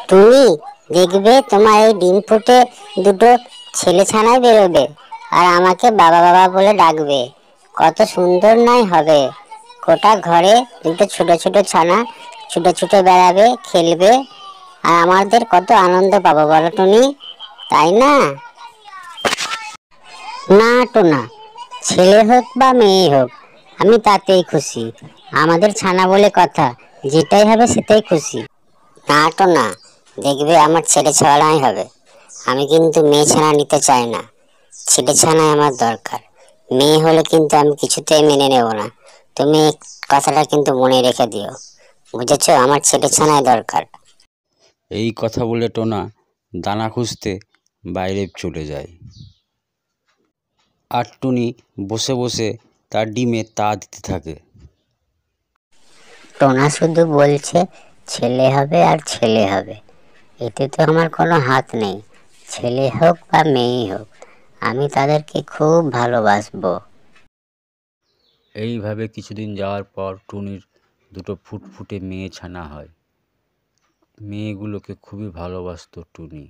তুমি দেখবে তোমার এই ডিম ফুটে দুটো ছেলে ছানাই বেরোবে, আর আমাকে বাবা বাবা বলে ডাকবে। কত সুন্দর নাই হবে! গোটা ঘরে দুটো ছোট ছোট ছানা ছুটে ছুটে বেড়াবে, খেলবে, আর আমাদের কত আনন্দ পাবো বলো টুনি, তাই না? না টোনা, ছেলে হোক বা মেয়ে হোক আমি তাতেই খুশি। আমাদের ছানা বলে কথা, যেটাই হবে সেটাই খুশি। না টোনা, দেখবে আমার ছেলে ছানাই হবে। আমি কিন্তু মেয়ে ছানা নিতে চাই না, ছেলে ছানাই আমার দরকার। মেয়ে হলে কিন্তু আমি কিছুতেই মেনে নেব না। তুমি এই কথাটা কিন্তু মনে রেখে দিও, বুঝেছো? আমার ছেলে ছানাই দরকার। এই কথা বলে টোনা দানা খুঁজতে বাইরে চলে যায়। আর টুনি বসে বসে তার ডিমে তা দিতে থাকে। টোনা শুধু বলছে ছেলে হবে আর ছেলে হবে, এতে তো আমার কোনো হাত নেই। ছেলে হোক বা মেয়ে হোক, আমি তাদেরকে খুব ভালোবাসবো। এইভাবে কিছুদিন যাওয়ার পর টুনির দুটো ফুটফুটে মেয়ে ছানা হয়। মেয়েগুলোকে খুবই ভালোবাসতো টুনি।